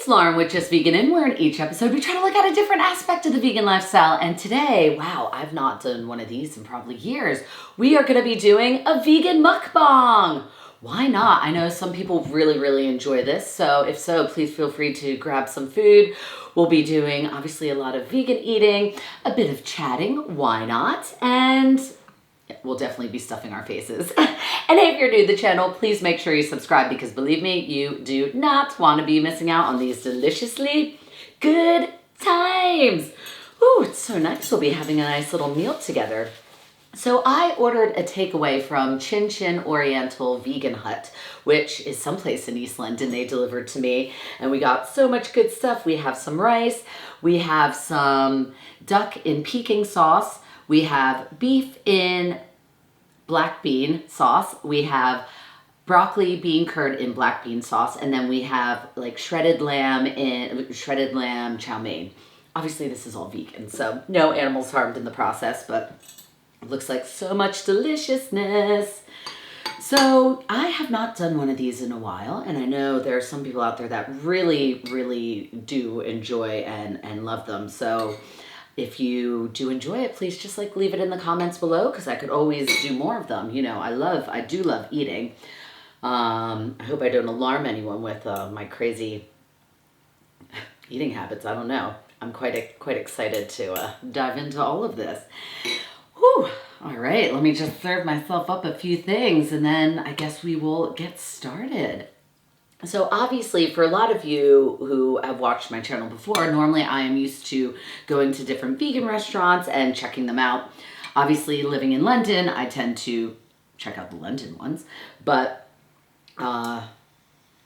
It's Lauren with Just Veganin, where in each episode we try to look at a different aspect of the vegan lifestyle. And today, wow, I've not done one of these in probably years. We are going to be doing a vegan mukbang. Why not? I know some people really enjoy this. So if so, please feel free to grab some food. We'll be doing obviously a lot of vegan eating, a bit of chatting, why not? And we'll definitely be stuffing our faces. And if you're new to the channel, please make sure you subscribe because believe me, you do not want to be missing out on these deliciously good times. Ooh, it's so nice. We'll be having a nice little meal together. So I ordered a takeaway from Chin Oriental Vegan Hut, which is someplace in East London. They delivered to me and we got so much good stuff. We have some rice, we have some duck in Peking sauce, we have beef in black bean sauce, we have broccoli bean curd in black bean sauce, and then we have like shredded lamb chow mein. Obviously this is all vegan, so no animals harmed in the process, but it looks like so much deliciousness. So I have not done one of these in a while, and I know there are some people out there that really do enjoy and love them. So if you do enjoy it, please just like leave it in the comments below because I could always do more of them. You know, I do love eating. I hope I don't alarm anyone with my crazy eating habits. I don't know. I'm quite excited to dive into all of this. Whew. All right, let me just serve myself up a few things and then I guess we will get started. So obviously for a lot of you who have watched my channel before, normally I am used to going to different vegan restaurants and checking them out. Obviously living in London, I tend to check out the London ones, but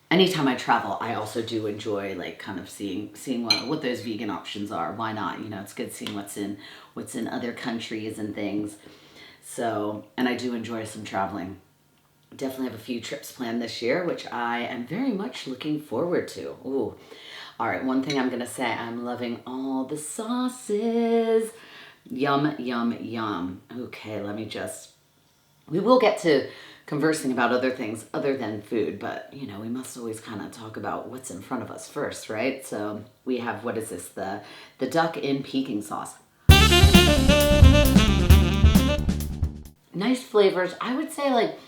anytime I travel, I also do enjoy like kind of seeing what those vegan options are. Why not? You know, it's good seeing what's in other countries and things. So, and I do enjoy some traveling. Definitely have a few trips planned this year, which I am very much looking forward to. Ooh. All right, one thing I'm going to say, I'm loving all the sauces. Yum, yum, yum. Okay, we will get to conversing about other things other than food, but you know, we must always kind of talk about what's in front of us first, right? So we have, what is this? The duck in Peking sauce. Nice flavors. I would say like,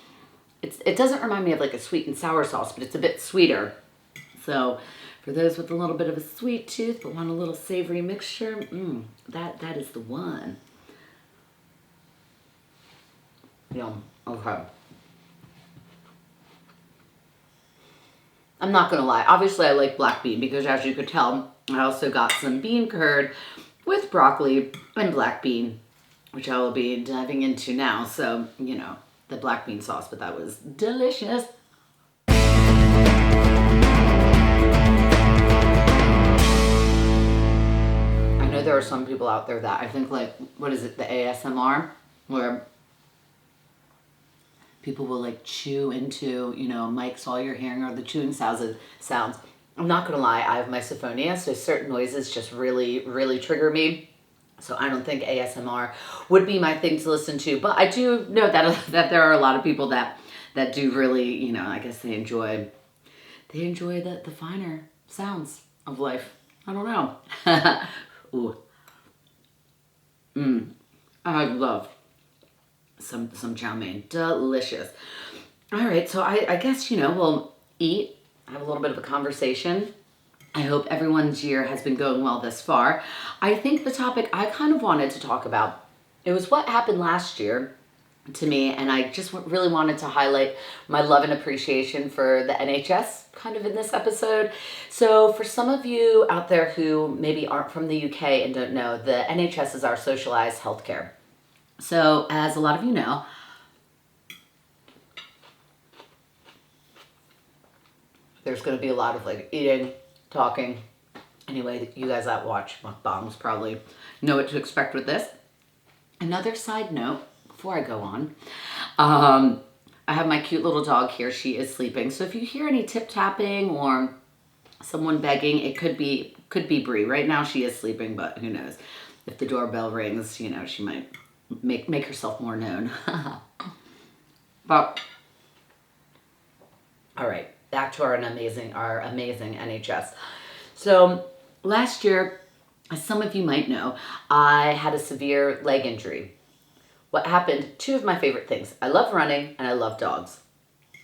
it doesn't remind me of like a sweet and sour sauce, but it's a bit sweeter. So for those with a little bit of a sweet tooth but want a little savory mixture, that is the one. Yum. Okay. I'm not gonna lie. Obviously I like black bean because as you could tell, I also got some bean curd with broccoli and black bean, which I will be diving into now. So, you know, the black bean sauce, but that was delicious. I know there are some people out there that I think like, what is it, the ASMR, where people will like chew into, you know, mics while you're hearing or the chewing sounds. I'm not gonna lie, I have misophonia, so certain noises just really trigger me. So I don't think ASMR would be my thing to listen to, but I do know that there are a lot of people that do really, you know, I guess they enjoy the finer sounds of life. I don't know. Ooh. I love some chow mein. Delicious. All right, so I guess, you know, we'll eat, have a little bit of a conversation. I hope everyone's year has been going well this far. I think the topic I kind of wanted to talk about, it was what happened last year to me, and I just really wanted to highlight my love and appreciation for the NHS kind of in this episode. So for some of you out there who maybe aren't from the UK and don't know, the NHS is our socialized healthcare. So as a lot of you know, there's going to be a lot of like eating, talking. Anyway, you guys that watch mukbangs probably know what to expect with this. Another side note, before I go on, I have my cute little dog here. She is sleeping. So if you hear any tip tapping or someone begging, it could be Brie. Right now she is sleeping, but who knows? If the doorbell rings, you know, she might make herself more known. But all right, back to our amazing NHS. So last year, as some of you might know, I had a severe leg injury. What happened, two of my favorite things. I love running and I love dogs.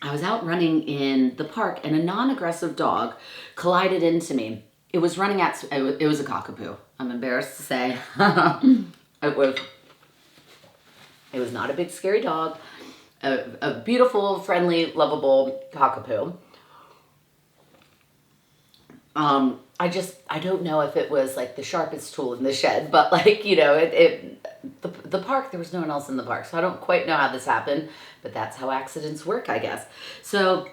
I was out running in the park and a non-aggressive dog collided into me. It was running at, it was a cockapoo. I'm embarrassed to say. It was not a big scary dog. A beautiful, friendly, lovable cockapoo. I don't know if it was like the sharpest tool in the shed, but like, you know, the park, there was no one else in the park. So I don't quite know how this happened, but that's how accidents work, I guess. So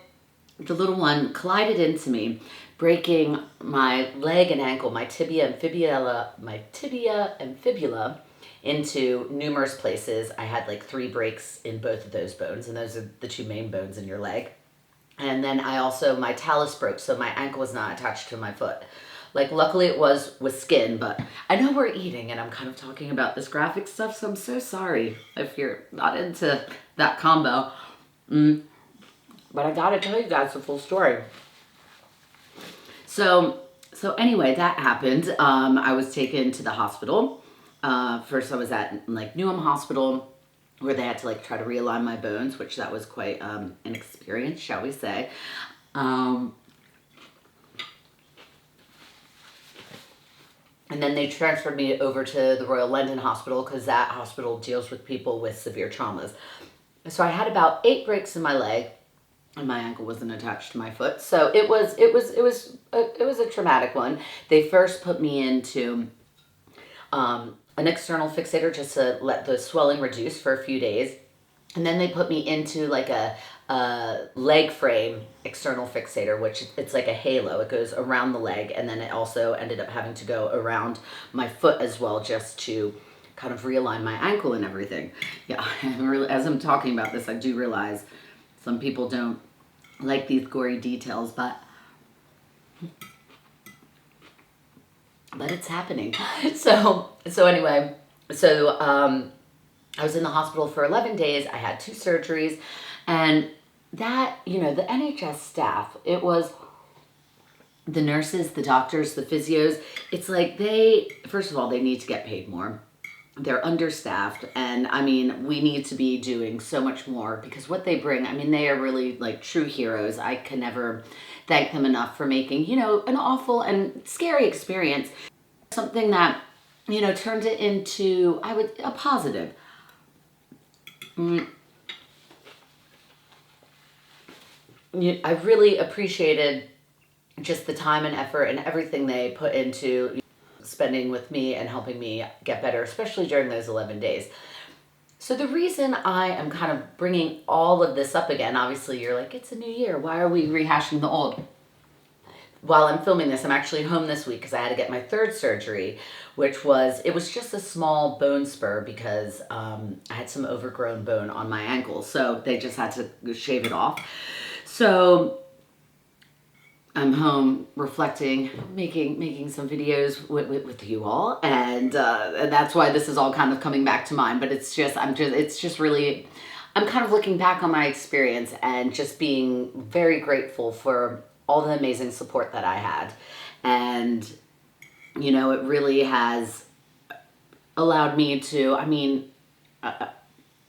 the little one collided into me, breaking my leg and ankle, my tibia and fibula into numerous places. I had like 3 breaks in both of those bones, and those are the 2 main bones in your leg. And then my talus broke, so my ankle was not attached to my foot. Like, luckily it was with skin, but I know we're eating and I'm kind of talking about this graphic stuff, so I'm so sorry if you're not into that combo. But I gotta tell you guys the full story. So anyway, that happened. I was taken to the hospital. First I was at like Newham Hospital, where they had to like try to realign my bones, which that was quite an experience, shall we say. And then they transferred me over to the Royal London Hospital, because that hospital deals with people with severe traumas. So I had about 8 breaks in my leg, and my ankle wasn't attached to my foot. So it was a traumatic one. They first put me into an external fixator just to let the swelling reduce for a few days. And then they put me into like a leg frame external fixator, which it's like a halo. It goes around the leg, and then it also ended up having to go around my foot as well, just to kind of realign my ankle and everything. Yeah, as I'm talking about this, I do realize some people don't like these gory details, but it's happening. So anyway, I was in the hospital for 11 days. I had 2 surgeries, and that, you know, the NHS staff, it was the nurses, the doctors, the physios. It's like first of all, they need to get paid more. They're understaffed, and I mean, we need to be doing so much more, because what they bring, I mean, they are really like true heroes. I can never thank them enough for making, you know, an awful and scary experience something that, you know, turned it into, a positive. I really appreciated just the time and effort and everything they put into spending with me and helping me get better, especially during those 11 days. So the reason I am kind of bringing all of this up again, obviously you're like, it's a new year, why are we rehashing the old? While I'm filming this, I'm actually home this week because I had to get my 3rd surgery, it was just a small bone spur because I had some overgrown bone on my ankle. So they just had to shave it off. So I'm home reflecting, making some videos with you all. And that's why this is all kind of coming back to mind. But it's just really, I'm kind of looking back on my experience and just being very grateful for all the amazing support that I had. And, you know, it really has allowed me to,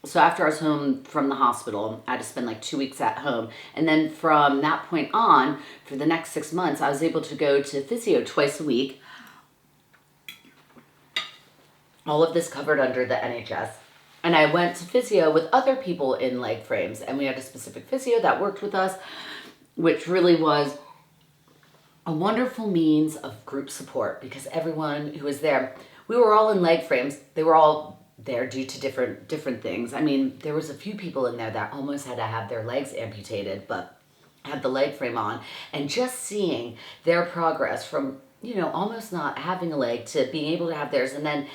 so after I was home from the hospital, I had to spend like 2 weeks at home. And then from that point on, for the next 6 months, I was able to go to physio twice a week. All of this covered under the NHS. And I went to physio with other people in leg frames, and we had a specific physio that worked with us, which really was a wonderful means of group support, because everyone who was there, we were all in leg frames. They were all there due to different things. I mean, there was a few people in there that almost had to have their legs amputated, but had the leg frame on. And just seeing their progress from, you know, almost not having a leg to being able to have theirs, and then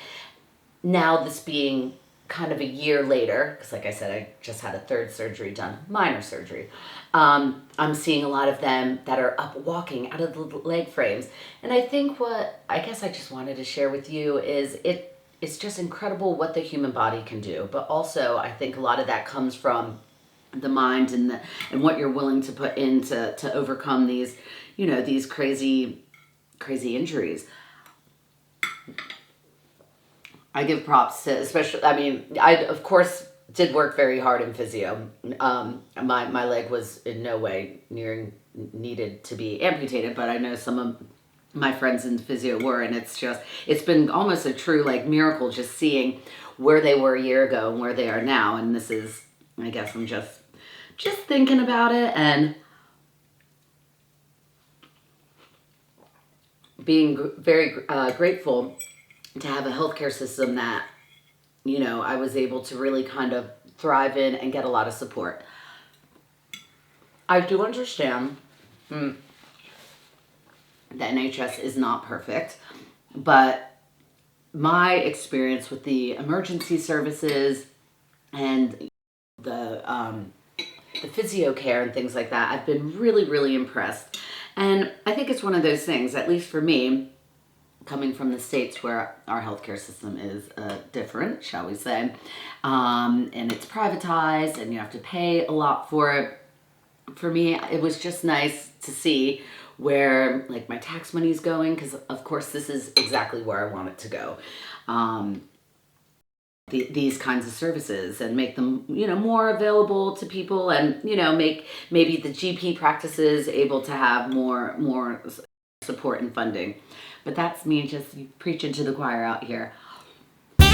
now this being kind of a year later, because like I said, I just had a 3rd surgery done, minor surgery. I'm seeing a lot of them that are up walking out of the leg frames. And I think what I guess I just wanted to share with you is it's just incredible what the human body can do. But also I think a lot of that comes from the mind and what you're willing to put in to overcome these, you know, these crazy crazy injuries. I give props to, especially, I mean, I, of course, did work very hard in physio. My leg was in no way needed to be amputated, but I know some of my friends in physio were, and it's been almost a true, like, miracle just seeing where they were a year ago and where they are now. And this is, I guess I'm just thinking about it and being very grateful to have a healthcare system that, you know, I was able to really kind of thrive in and get a lot of support. I do understand the NHS is not perfect, but my experience with the emergency services and the physio care and things like that, I've been really, really impressed. And I think it's one of those things, at least for me, coming from the States where our healthcare system is different, shall we say, and it's privatized and you have to pay a lot for it. For me, it was just nice to see where, like, my tax money is going, because of course this is exactly where I want it to go. These kinds of services, and make them, you know, more available to people, and, you know, make maybe the GP practices able to have more support and funding. But that's me just preaching to the choir out here. So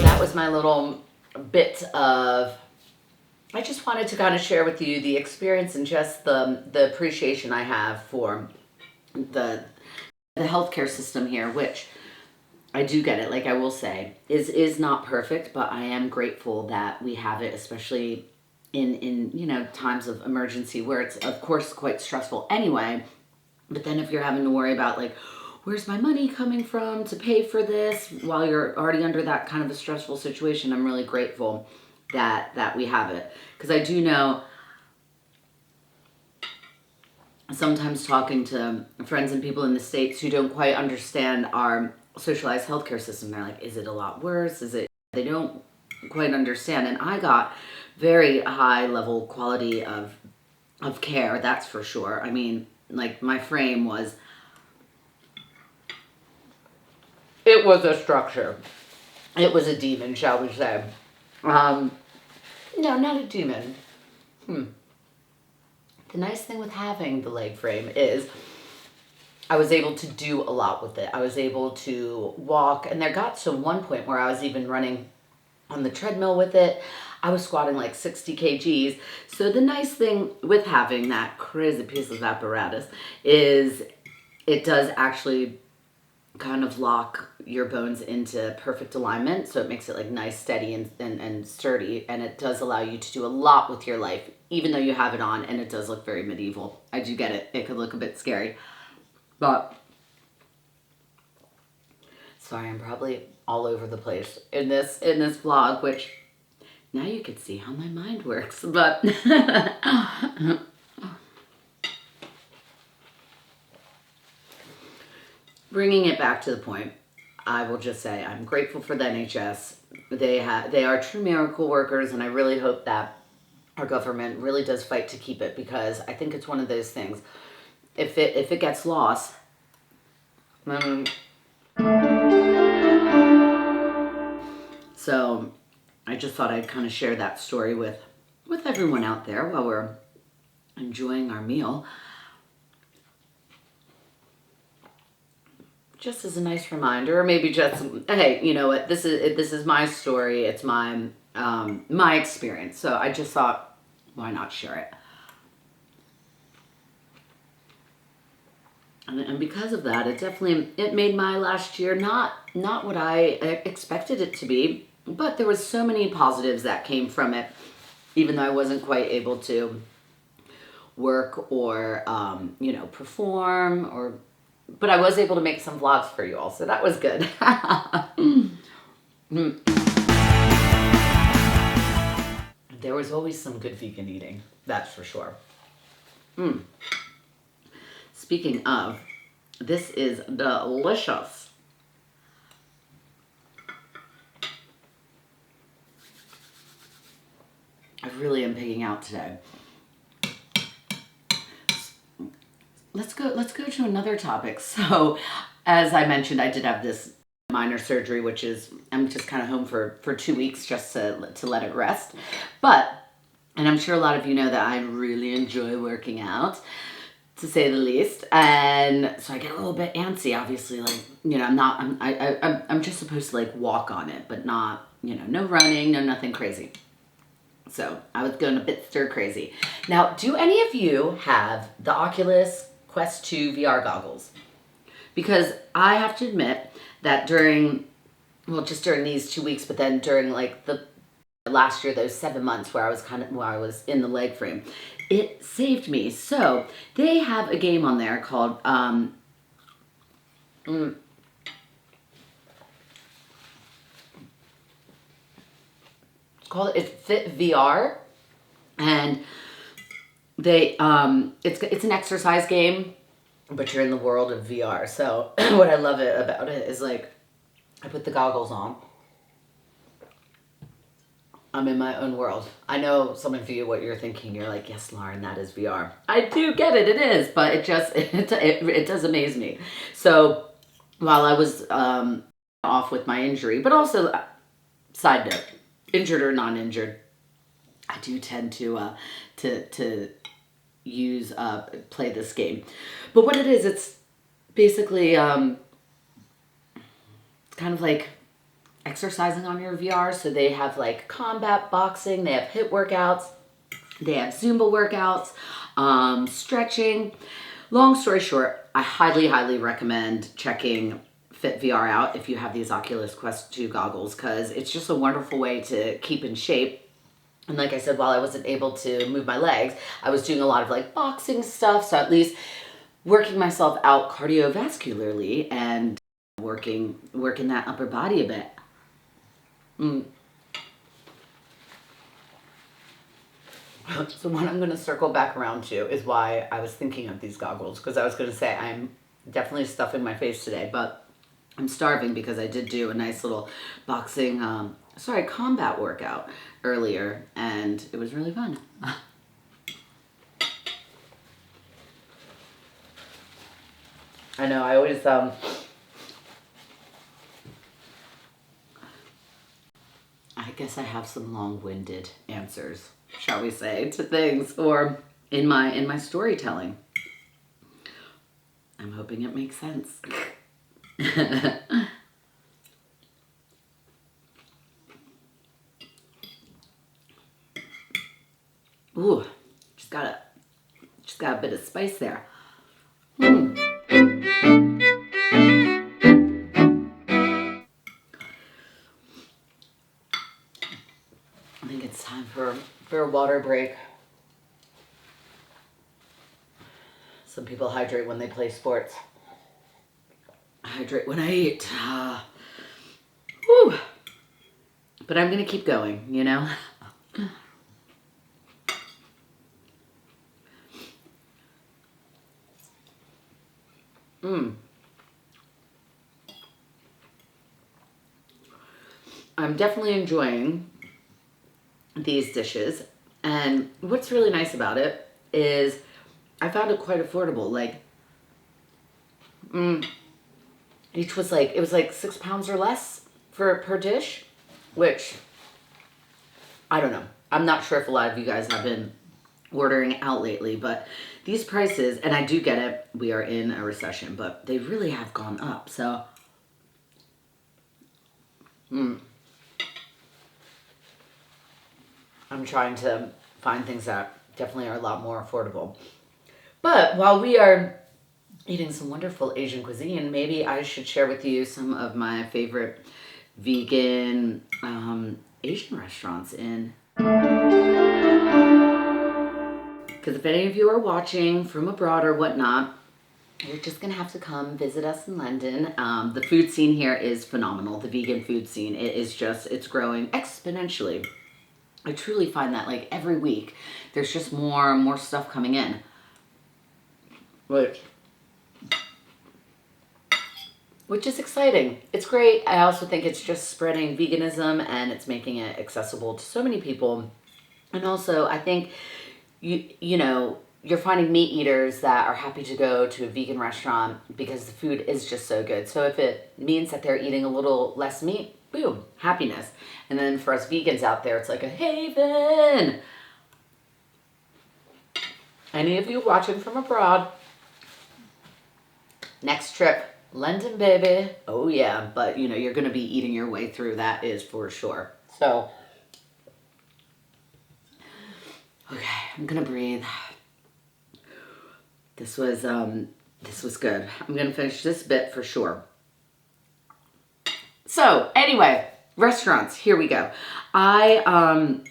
that was my little bit of, I just wanted to kind of share with you the experience and just the appreciation I have for the healthcare system here, which I do get it, like I will say, is not perfect, but I am grateful that we have it, especially in you know, times of emergency where it's of course quite stressful anyway. But then if you're having to worry about, like, where's my money coming from to pay for this while you're already under that kind of a stressful situation, I'm really grateful that we have it. Because I do know, sometimes talking to friends and people in the States who don't quite understand our socialized healthcare system, they're like, is it a lot worse? They don't quite understand. And I got very high level quality of care, that's for sure. I mean, like, my frame was, it was a structure. It was a demon, shall we say. No, not a demon. The nice thing with having the leg frame is I was able to do a lot with it. I was able to walk, and there got to one point where I was even running on the treadmill with it. I was squatting like 60 kgs. So the nice thing with having that crazy piece of apparatus is it does actually kind of lock your bones into perfect alignment. So it makes it like nice, steady, and sturdy. And it does allow you to do a lot with your life, even though you have it on, and it does look very medieval. I do get it. It could look a bit scary. But, sorry, I'm probably all over the place in this vlog, which now you can see how my mind works. But bringing it back to the point, I will just say I'm grateful for the NHS. They are true miracle workers, and I really hope that our government really does fight to keep it, because I think it's one of those things. If it gets lost, so I just thought I'd kind of share that story with everyone out there while we're enjoying our meal. Just as a nice reminder, or maybe just, hey, you know what, this is my story, it's my my experience. So I just thought, why not share it? And because of that, it made my last year not what I expected it to be, but there was so many positives that came from it, even though I wasn't quite able to work or you know, perform, but I was able to make some vlogs for you all, so that was good. There was always some good vegan eating, that's for sure. Speaking of, this is delicious. I really am pigging out today. let's go to another topic. So, as I mentioned, I did have this minor surgery, which is I'm just kind of home for 2 weeks just to let it rest. But and I'm sure a lot of you know that I really enjoy working out, to say the least. And so I get a little bit antsy, obviously, like, you know, I'm just supposed to like walk on it, but not, you know, no running, no nothing crazy. So I was going a bit stir crazy. Now, do any of you have the Oculus Quest 2 VR goggles? Because I have to admit that just during these 2 weeks, but then during like the last year, those 7 months where I was in the leg frame, it saved me. So they have a game on there called it's Fit VR, and they it's an exercise game, but you're in the world of VR. So what I love about it is, like, I put the goggles on, I'm in my own world. I know some of you, what you're thinking, you're like, yes, Lauren, that is VR. I do get it, it is, but it does amaze me. So while I was off with my injury, but also, side note, injured or non-injured, I do tend to use play this game. But what it is, it's basically it's kind of like exercising on your VR. So they have like combat boxing, they have HIIT workouts, they have Zumba workouts, stretching. Long story short, I highly recommend checking Fit VR out if you have these Oculus Quest 2 goggles, because it's just a wonderful way to keep in shape. And like I said, while I wasn't able to move my legs, I was doing a lot of like boxing stuff, so at least working myself out cardiovascularly and working that upper body a bit. So what I'm going to circle back around to is why I was thinking of these goggles, because I was going to say I'm definitely stuffing my face today, but I'm starving because I did do a nice little combat workout earlier, and it was really fun. I know, I always, I guess I have some long-winded answers, shall we say, to things, or in my storytelling. I'm hoping it makes sense. Ooh, just got a bit of spice there. I think it's time for a water break. Some people hydrate when they play sports. I hydrate when I eat. Whew. But I'm gonna keep going, you know? I'm definitely enjoying these dishes, and what's really nice about it is I found it quite affordable. Like, each was like, it was like 6 pounds or less per dish, which, I don't know. I'm not sure if a lot of you guys have been ordering out lately, but these prices, and I do get it, we are in a recession, but they really have gone up. So, I'm trying to find things that definitely are a lot more affordable. But while we are eating some wonderful Asian cuisine, maybe I should share with you some of my favorite vegan Asian restaurants in. Because if any of you are watching from abroad or whatnot, you're just going to have to come visit us in London. The food scene here is phenomenal. The vegan food scene, it's growing exponentially. I truly find that like every week there's just more stuff coming in. Which is exciting. It's great. I also think it's just spreading veganism, and it's making it accessible to so many people. And also, I think you know, you're finding meat eaters that are happy to go to a vegan restaurant because the food is just so good. So if it means that they're eating a little less meat, boom, happiness. And then for us vegans out there, it's like a haven. Any of you watching from abroad, next trip, London, baby. Oh yeah, but you know, you're gonna be eating your way through, that is for sure. So, okay, I'm gonna breathe. This was good. I'm gonna finish this bit for sure. So anyway, restaurants, here we go. One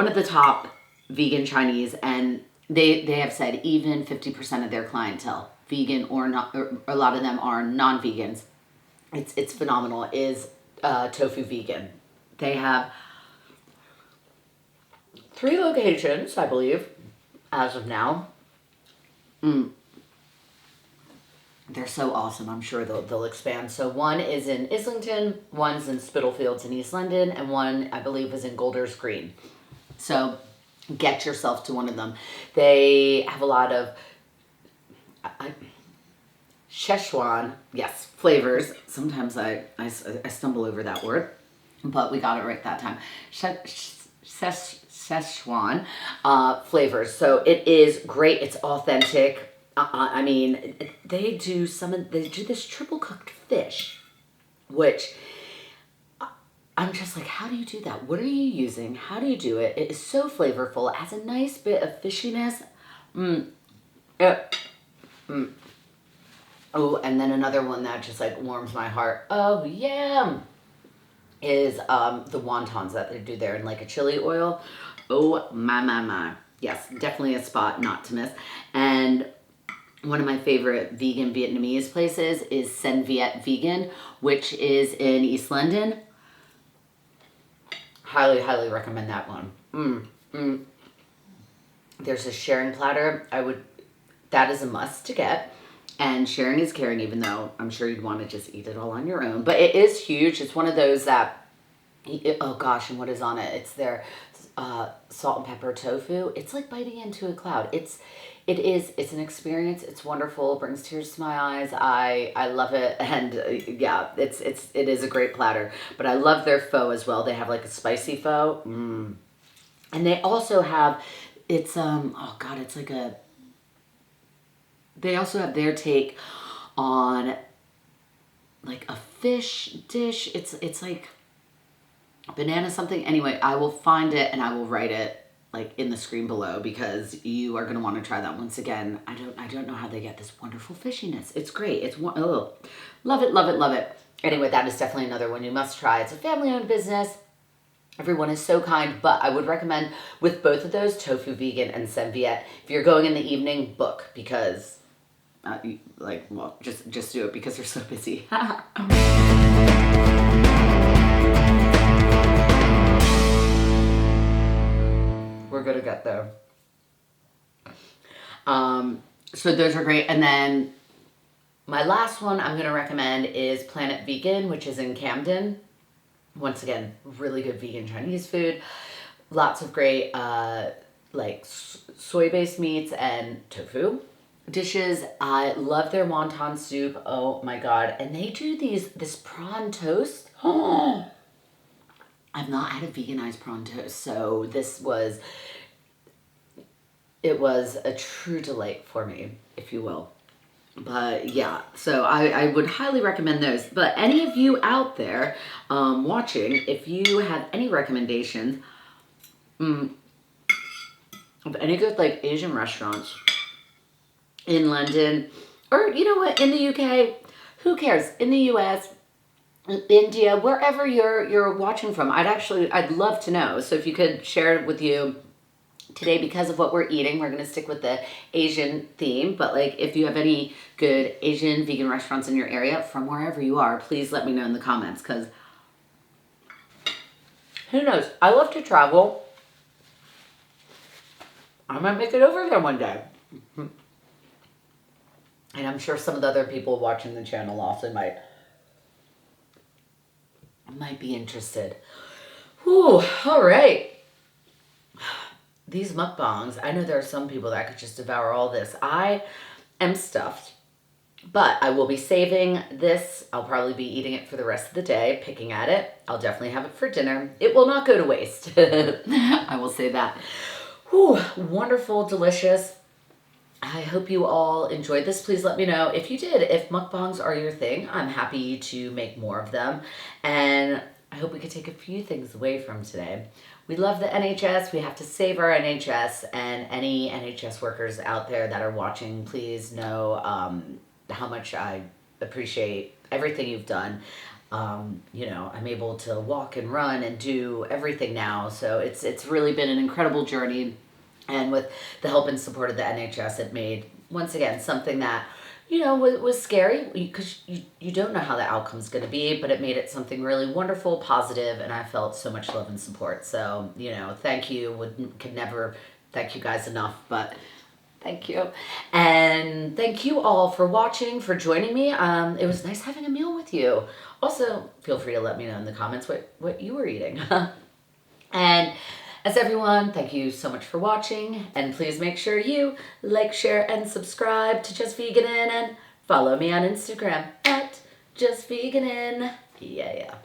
of the top vegan Chinese, and they have said even 50% of their clientele, vegan or not, or a lot of them are non-vegans. It's phenomenal, is Tofu Vegan. They have 3 locations, I believe, as of now. They're so awesome. I'm sure they'll expand. So one is in Islington, one's in Spitalfields in East London, and one, I believe, is in Golders Green. So get yourself to one of them. They have a lot of Szechuan, yes, flavors. Sometimes I stumble over that word, but we got it right that time. Szechuan flavors. So it is great. It's authentic. I mean, they do this triple cooked fish, which I'm just like, how do you do that? What are you using? How do you do it? It is so flavorful. It has a nice bit of fishiness. Oh, and then another one that just like warms my heart. Oh yeah, is the wontons that they do there in like a chili oil. Oh my. Yes, definitely a spot not to miss. And one of my favorite vegan Vietnamese places is Sen Viet Vegan, which is in East London. Highly recommend that one. There's a sharing platter. That is a must to get. And sharing is caring, even though I'm sure you'd want to just eat it all on your own. But it is huge. It's one of those that, oh gosh, and what is on it? It's their salt and pepper tofu. It's like biting into a cloud. It's an experience. It's wonderful. It brings tears to my eyes. I love it. And yeah, it is a great platter. But I love their pho as well. They have like a spicy pho. And they also have, they also have their take on like a fish dish. It's like banana something. Anyway, I will find it and I will write it like in the screen below, because you are going to want to try that. Once again, I don't know how they get this wonderful fishiness. It's great. Love it. Anyway, that is definitely another one you must try. It's a family-owned business. Everyone is so kind, but I would recommend with both of those, Tofu Vegan and Sen Viet, if you're going in the evening, book, because just do it because they're so busy. We're gonna get there. So those are great. And then my last one I'm gonna recommend is Planet Vegan, which is in Camden. Once again, really good vegan Chinese food. Lots of great like soy-based meats and tofu dishes. I love their wonton soup. Oh my god. And they do this prawn toast. I've not had a veganized prawn toast, so it was a true delight for me, if you will. But yeah, so I would highly recommend those. But any of you out there watching, if you have any recommendations of any good like Asian restaurants in London, or you know what, in the UK, who cares? In the US, India, wherever you're watching from, I'd love to know. So if you could share it with you today, because of what we're eating, we're going to stick with the Asian theme. But like, if you have any good Asian vegan restaurants in your area from wherever you are, please let me know in the comments, because who knows? I love to travel. I might make it over there one day. And I'm sure some of the other people watching the channel also might be interested. Whew, all right. these mukbangs, I know there are some people that could just devour all this. I am stuffed. But I will be saving this. I'll probably be eating it for the rest of the day, picking at it. I'll definitely have it for dinner. It will not go to waste. I will say that. Whew, wonderful, delicious. I hope you all enjoyed this. Please let me know if you did. If mukbangs are your thing, I'm happy to make more of them. And I hope we could take a few things away from today. We love the NHS. We have to save our NHS. And any NHS workers out there that are watching, please know how much I appreciate everything you've done. You know, I'm able to walk and run and do everything now. So it's really been an incredible journey. And with the help and support of the NHS, it made, once again, something that, you know, was scary because you don't know how the outcome's going to be, but it made it something really wonderful, positive, and I felt so much love and support. So, you know, thank you. Could never thank you guys enough, but thank you. And thank you all for watching, for joining me. It was nice having a meal with you. Also, feel free to let me know in the comments what you were eating. And as everyone, thank you so much for watching, and please make sure you like, share, and subscribe to Just Veganin, and follow me on Instagram at Just Veganin. Yeah.